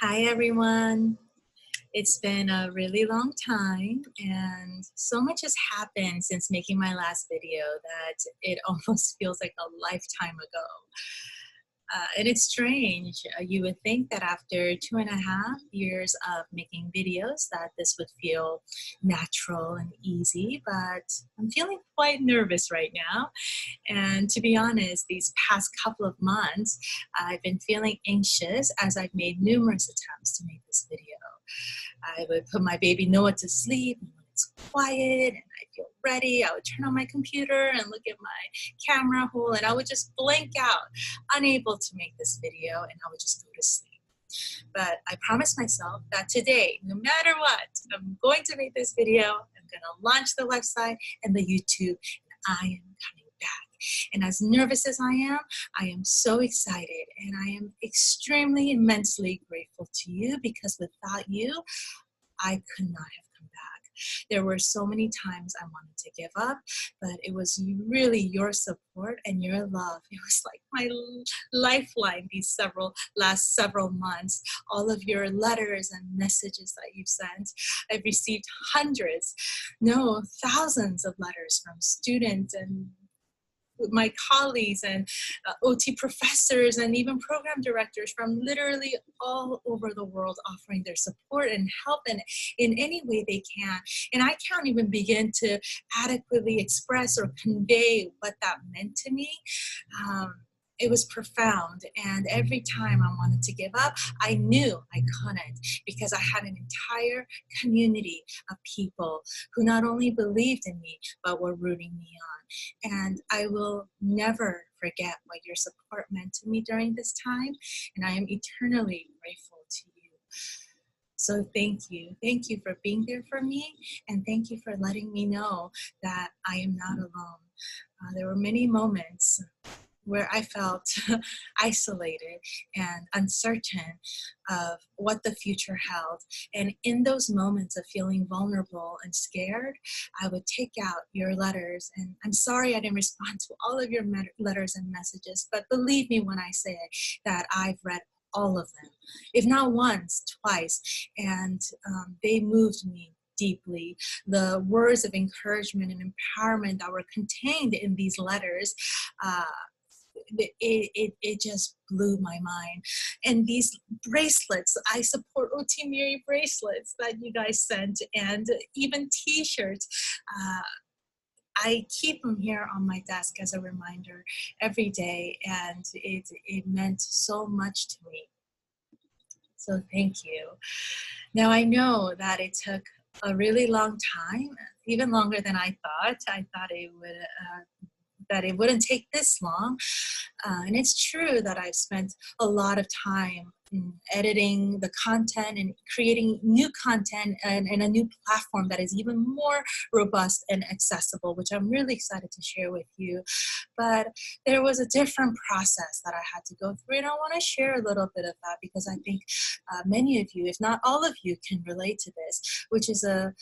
Hi, everyone. It's been a really long time, and so much has happened since making my last video that it almost feels like a lifetime ago. And it's strange. You would think that after 2.5 years of making videos that this would feel natural and easy, but I'm feeling quite nervous right now. And to be honest, these past couple of months, I've been feeling anxious as I've made numerous attempts to make this video. I would put my baby Noah to sleep, and when it's quiet and I feel ready, I would turn on my computer and look at my camera hole, and I would just blank out, unable to make this video, and I would just go to sleep. But I promised myself that today, no matter what, I'm going to make this video. I'm going to launch the website and the YouTube, and I am coming back. And as nervous as I am so excited, and I am extremely, immensely grateful to you, because without you, I could not have come back. There were so many times I wanted to give up, but it was really your support and your love. It was like my lifeline these last several months. All of your letters and messages that you've sent. I've received hundreds, no, thousands of letters from students and my colleagues and OT professors and even program directors from literally all over the world, offering their support and help in any way they can. And I can't even begin to adequately express or convey what that meant to me. It was profound, and every time I wanted to give up, I knew I couldn't, because I had an entire community of people who not only believed in me, but were rooting me on. And I will never forget what your support meant to me during this time, and I am eternally grateful to you. So thank you. Thank you for being there for me, and thank you for letting me know that I am not alone. There were many moments where I felt isolated and uncertain of what the future held. And in those moments of feeling vulnerable and scared, I would take out your letters. And I'm sorry I didn't respond to all of your letters and messages, but believe me when I say that I've read all of them, if not once, twice. And they moved me deeply. The words of encouragement and empowerment that were contained in these letters, it just blew my mind. And these bracelets, I support OT Miri bracelets that you guys sent, and even t-shirts. I keep them here on my desk as a reminder every day, and it meant so much to me. So thank you. Now I know that it took a really long time, even longer than I thought. I thought it would that it wouldn't take this long. And it's true that I've spent a lot of time editing the content and creating new content and a new platform that is even more robust and accessible, which I'm really excited to share with you. But there was a different process that I had to go through, and I want to share a little bit of that, because I think many of you, if not all of you, can relate to this, which is a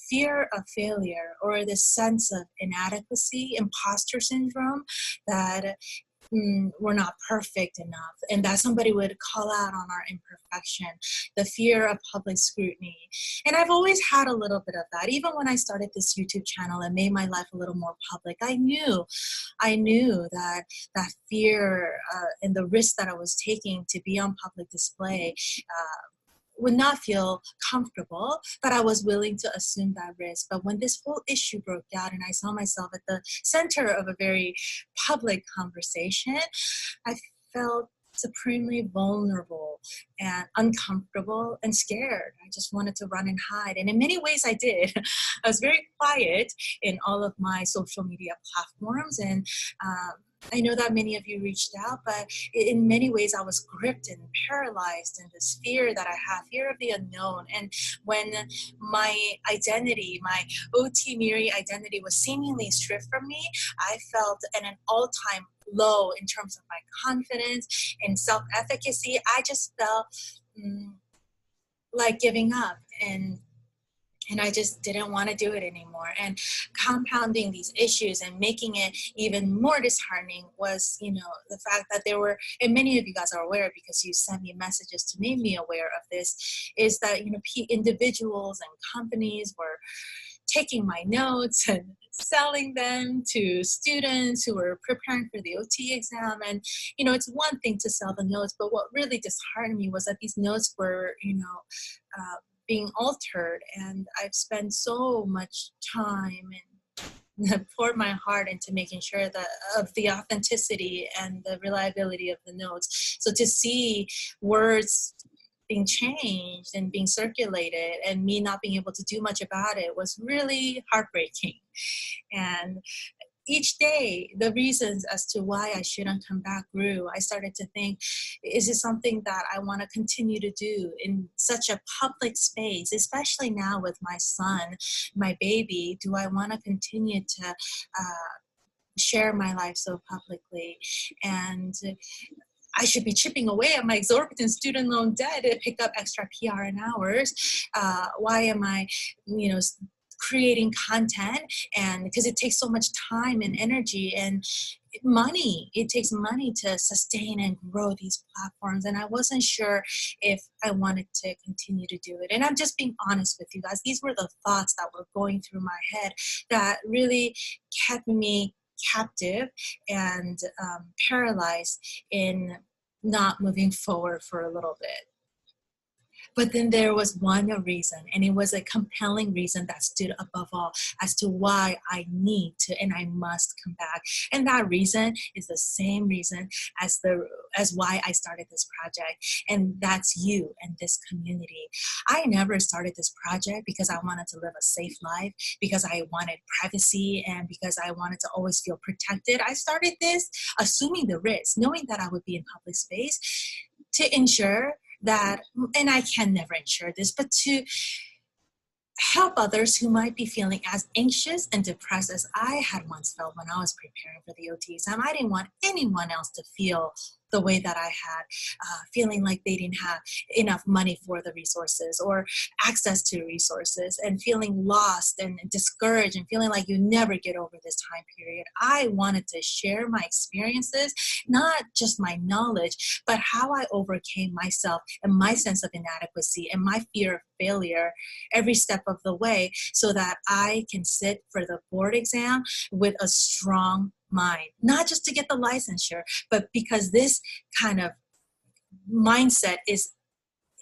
fear of failure, or this sense of inadequacy, imposter syndrome, that we're not perfect enough, and that somebody would call out on our imperfection, the fear of public scrutiny. And I've always had a little bit of that. Even when I started this YouTube channel and made my life a little more public, I knew that fear and the risk that I was taking to be on public display would not feel comfortable, but I was willing to assume that risk. But when this whole issue broke out and I saw myself at the center of a very public conversation, I felt supremely vulnerable and uncomfortable and scared. I just wanted to run and hide. And in many ways I did. I was very quiet in all of my social media platforms, and I know that many of you reached out, but in many ways I was gripped and paralyzed in this fear that I have, fear of the unknown. And when my identity, my OT Miri identity, was seemingly stripped from me, I felt at an all-time low in terms of my confidence and self-efficacy. I just felt like giving up. And And I just didn't want to do it anymore. And compounding these issues and making it even more disheartening was, the fact that there were, and many of you guys are aware because you sent me messages to make me aware of this, is that, individuals and companies were taking my notes and selling them to students who were preparing for the OT exam. And, it's one thing to sell the notes, but what really disheartened me was that these notes were, uh, being altered. And I've spent so much time and poured my heart into making sure that of the authenticity and the reliability of the notes. So to see words being changed and being circulated and me not being able to do much about it was really heartbreaking. And each day, the reasons as to why I shouldn't come back grew. I started to think, is it something that I want to continue to do in such a public space, especially now with my son, my baby? Do I want to continue to share my life so publicly? And I should be chipping away at my exorbitant student loan debt to pick up extra PRN hours. Why am I, creating content? And because it takes so much time and energy and money. It takes money to sustain and grow these platforms. And I wasn't sure if I wanted to continue to do it. And I'm just being honest with you guys. These were the thoughts that were going through my head that really kept me captive and paralyzed in not moving forward for a little bit. But then there was one reason, and it was a compelling reason that stood above all as to why I need to and I must come back. And that reason is the same reason as why I started this project, and that's you and this community. I never started this project because I wanted to live a safe life, because I wanted privacy, and because I wanted to always feel protected. I started this assuming the risk, knowing that I would be in public space to ensure that, and I can never ensure this, but to help others who might be feeling as anxious and depressed as I had once felt when I was preparing for the OT exam. I didn't want anyone else to feel the way that I had, feeling like they didn't have enough money for the resources or access to resources, and feeling lost and discouraged and feeling like you never get over this time period. I wanted to share my experiences, not just my knowledge, but how I overcame myself and my sense of inadequacy and my fear of failure every step of the way, so that I can sit for the board exam with a strong mind, not just to get the licensure, but because this kind of mindset is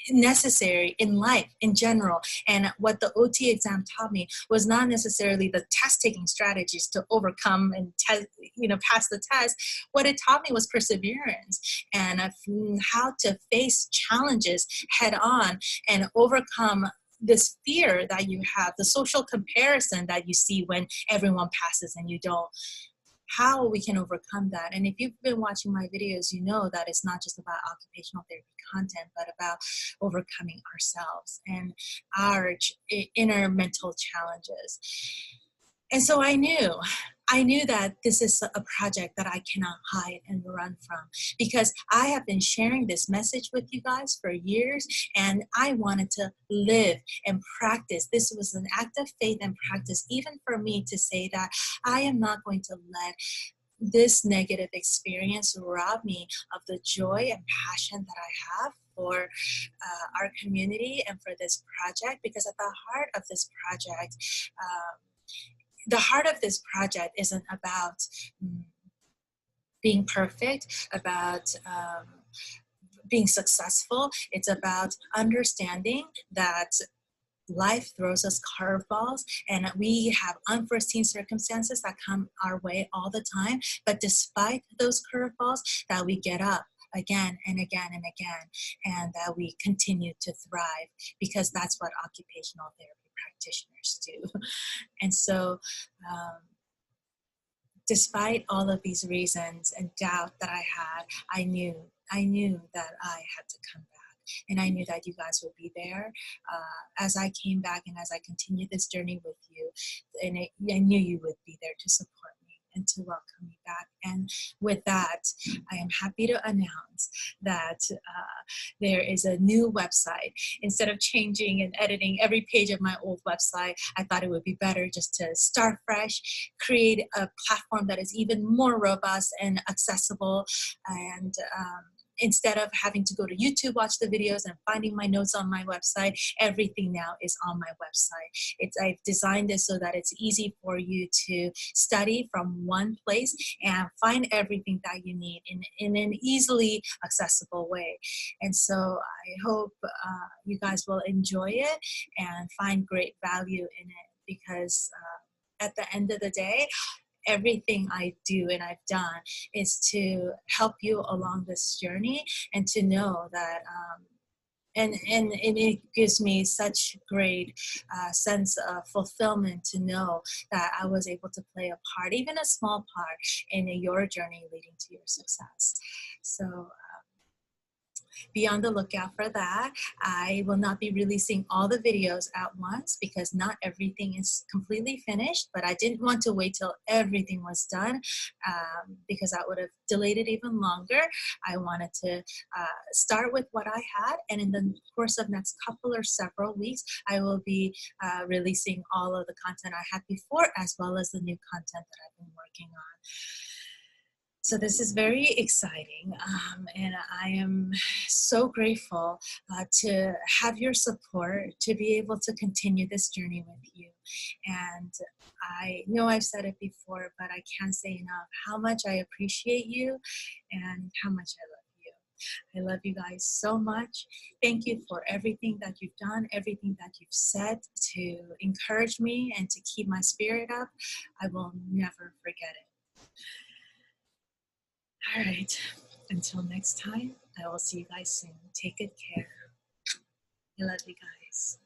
necessary in life in general. And what the OT exam taught me was not necessarily the test taking strategies to overcome and pass the test. What it taught me was perseverance and how to face challenges head on and overcome this fear that you have, the social comparison that you see when everyone passes and you don't. How we can overcome that. And if you've been watching my videos, you know that it's not just about occupational therapy content, but about overcoming ourselves and our inner mental challenges. And so I knew that this is a project that I cannot hide and run from, because I have been sharing this message with you guys for years, and I wanted to live and practice. This was an act of faith and practice, even for me, to say that I am not going to let this negative experience rob me of the joy and passion that I have for our community and for this project. Because at the heart of this project, isn't about being perfect, about being successful. It's about understanding that life throws us curveballs and we have unforeseen circumstances that come our way all the time. But despite those curveballs, that we get up again and again and again, and that we continue to thrive, because that's what occupational therapy practitioners do. And so, despite all of these reasons and doubt that I had, I knew that I had to come back. And I knew that you guys would be there as I came back and as I continued this journey with you. And I knew you would be there to support me. and to welcome me back. And with that, I am happy to announce that there is a new website. Instead of changing and editing every page of my old website, I thought it would be better just to start fresh, create a platform that is even more robust and accessible, and instead of having to go to YouTube, watch the videos, and finding my notes on my website, everything now is on my website. I've designed this so that it's easy for you to study from one place and find everything that you need in an easily accessible way. And so I hope you guys will enjoy it and find great value in it, because at the end of the day, everything I do and I've done is to help you along this journey, and to know that and it gives me such great sense of fulfillment to know that I was able to play a part, even a small part, in your journey leading to your success. So be on the lookout for that. I will not be releasing all the videos at once because not everything is completely finished, but I didn't want to wait till everything was done because that would have delayed it even longer. I wanted to start with what I had, and in the course of next couple or several weeks, I will be releasing all of the content I had before, as well as the new content that I've been working on. So this is very exciting, and I am so grateful to have your support, to be able to continue this journey with you. And I know I've said it before, but I can't say enough how much I appreciate you and how much I love you. I love you guys so much. Thank you for everything that you've done, everything that you've said to encourage me and to keep my spirit up. I will never forget it. All right, until next time, I will see you guys soon. Take good care. I love you guys.